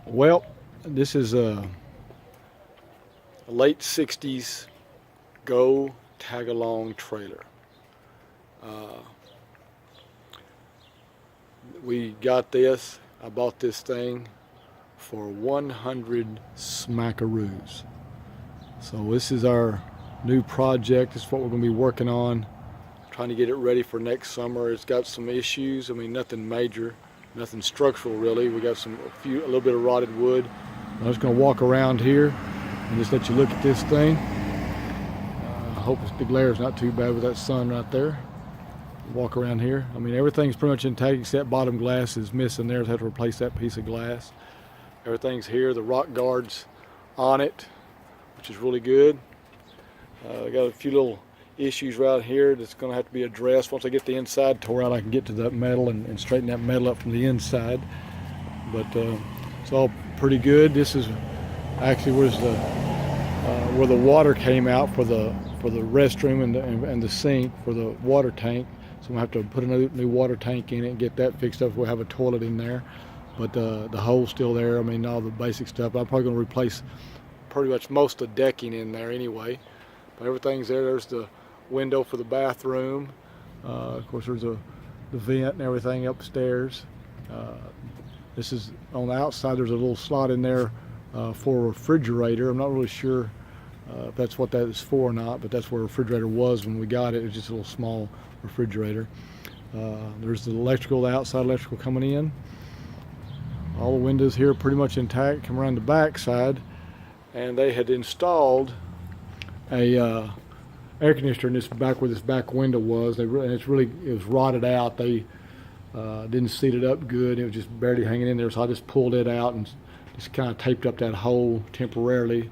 Well, this is a late 60s Go tag-along trailer. We got this, I bought this thing for 100 smackaroos. So this is our new project. This is what we're going to be working on, trying to get it ready for next summer. It's got some issues. I mean, nothing major, nothing structural really. We got a little bit of rotted wood. I'm just going to walk around here and just let you look at this thing. I hope the glare is not too bad with that sun right there. Walk around here. I mean, everything's pretty much intact except bottom glass is missing there. I have to replace that piece of glass. Everything's here. The rock guard's on it, which is really good. I got a few little issues right here that's going to have to be addressed. Once I get the inside tore out, I can get to that metal and straighten that metal up from the inside. But it's all pretty good. This is actually where the water came out for the restroom and the sink for the water tank. So we'll have to put a new water tank in it and get that fixed up. We'll have a toilet in there, but the hole's still there. I mean, all the basic stuff. I'm probably going to replace pretty much most of the decking in there anyway. But everything's there. There's the window for the bathroom. Of course, there's the vent and everything upstairs. This is on the outside. There's a little slot in there for a refrigerator. I'm not really sure if that's what that is for or not, but that's where a refrigerator was when we got it. It was just a little small refrigerator. There's the electrical, the outside electrical coming in. All the windows here are pretty much intact. Come around the back side, and they had installed a air conditioner in this back where this back window was. It was rotted out. They didn't seat it up good. It was just barely hanging in there, so I just pulled it out and just kind of taped up that hole temporarily,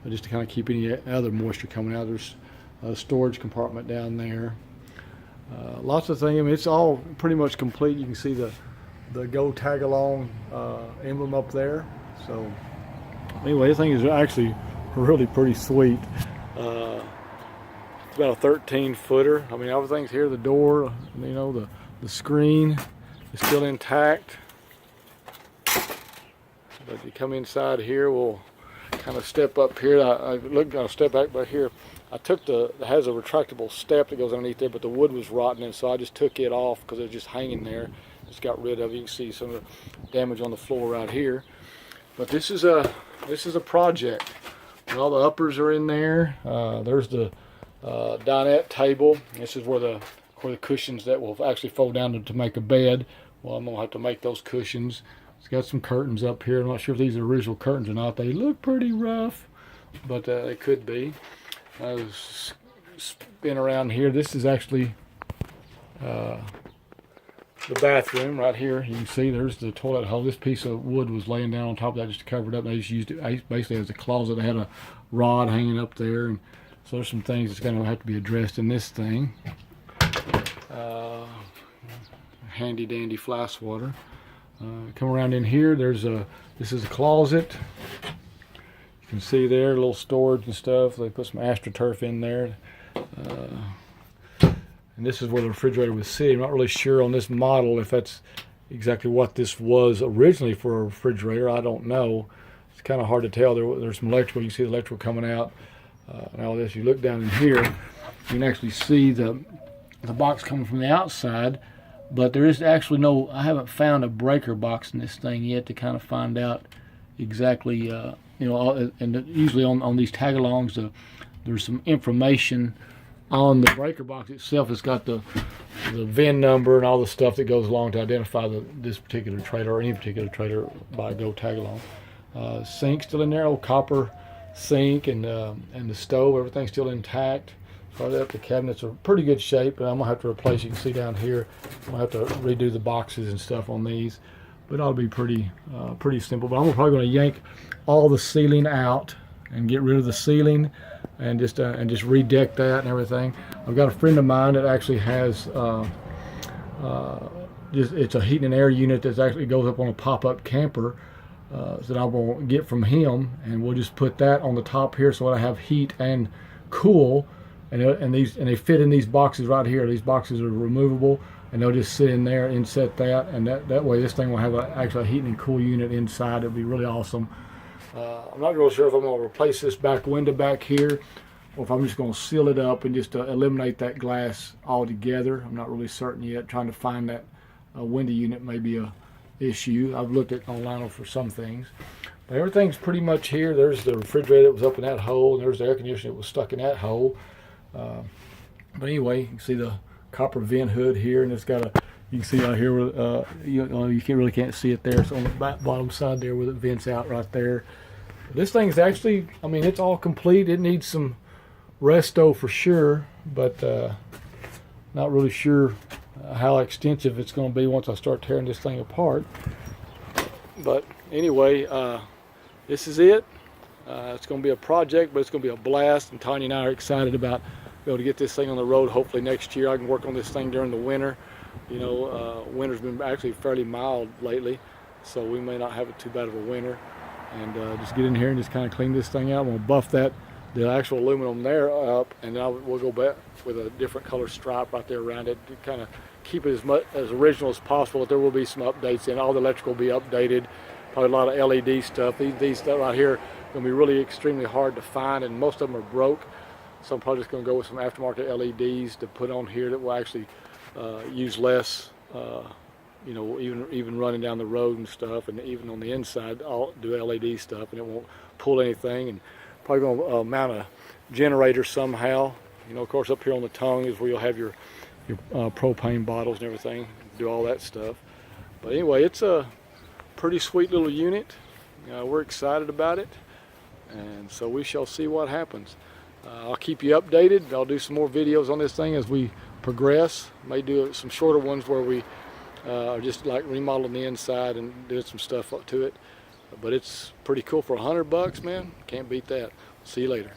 just to kind of keep any other moisture coming out. There's a storage compartment down there. Lots of things. I mean, it's all pretty much complete. You can see the Go Tag Along emblem up there. So anyway, this thing is actually really pretty sweet. It's about a 13-footer. I mean, everything's here. The door, you know, the screen is still intact. But you come inside here, we'll kind of step up here. I'll step back by here. I took it has a retractable step that goes underneath there, but the wood was rotting, so I just took it off because it was just hanging there. Just got rid of it. You can see some of the damage on the floor right here. But this is a project. And all the uppers are in there. There's the dinette table. This is where the cushions that will actually fold down to make a bed. Well, I'm gonna have to make those cushions. It's got some curtains up here. I'm not sure if these are original curtains or not. They look pretty rough, but they could be. Spin around here. This is actually the bathroom right here. You can see there's the toilet hole. This piece of wood was laying down on top of that just to cover it up. They just used it basically as a closet. They had a rod hanging up there, and so there's some things that's going to have to be addressed in this thing. Handy dandy fly swatter. Come around in here. This is a closet. You can see there a little storage and stuff. They put some AstroTurf in there. And this is where the refrigerator was sitting. I'm not really sure on this model if that's exactly what this was originally for a refrigerator. I don't know. It's kind of hard to tell. There's some electrical. You can see the electrical coming out and all this. You look down in here, you can actually see the box coming from the outside, but there is actually no, I haven't found a breaker box in this thing yet to kind of find out exactly, you know, and usually on these tag-alongs, there's some information on the breaker box itself. It's got the VIN number and all the stuff that goes along to identify this particular trailer or any particular trailer by Go Tag Along. Sink still in there, old copper sink, and the stove, everything's still intact. Farther up, the cabinets are pretty good shape, but I'm gonna have to replace. You can see down here, I'm gonna have to redo the boxes and stuff on these, but it'll be pretty simple. But I'm probably gonna yank all the ceiling out and get rid of the ceiling and just redeck that and everything. I've got a friend of mine that actually has it's a heating and air unit that actually goes up on a pop-up camper that I will get from him, and we'll just put that on the top here so I have heat and cool. And they fit in these boxes right here. These boxes are removable. and they'll just sit in there, inset that, and that way this thing will have actually a heating and cool unit inside. It'll be really awesome. I'm not real sure if I'm going to replace this back window back here, or if I'm just going to seal it up and just eliminate that glass altogether. I'm not really certain yet. Trying to find that window unit may be a issue. I've looked at online for some things, but everything's pretty much here. There's the refrigerator that was up in that hole, and there's the air conditioner that was stuck in that hole. But anyway, you can see the copper vent hood here, and it's got a, you can see out here where you really can't see it there. It's on the bottom side there where it vents out right there. This thing's actually, I mean, it's all complete. It needs some resto for sure, but not really sure how extensive it's going to be once I start tearing this thing apart. But anyway, this is it. It's going to be a project, but it's going to be a blast, and Tanya and I are excited about being able to get this thing on the road hopefully next year. I can work on this thing during the winter. You know, winter's been actually fairly mild lately, so we may not have it too bad of a winter. And just get in here and just kind of clean this thing out. I'm going to buff the actual aluminum there up, and then we'll go back with a different color stripe right there around it to kind of keep it as original as possible. But there will be some updates in. All the electrical will be updated. Probably a lot of LED stuff. These stuff right here are going to be really extremely hard to find, and most of them are broke. So I'm probably just going to go with some aftermarket LEDs to put on here that will actually use less. You know, even running down the road and stuff, and even on the inside, I'll do LED stuff, and it won't pull anything. And probably going to mount a generator somehow. You know, of course, up here on the tongue is where you'll have your propane bottles and everything. Do all that stuff. But anyway, it's a pretty sweet little unit. We're excited about it, and so we shall see what happens. I'll keep you updated. I'll do some more videos on this thing as we progress. May do some shorter ones where we just like remodeling the inside and doing some stuff to it. But it's pretty cool for $100, man. Can't beat that. See you later.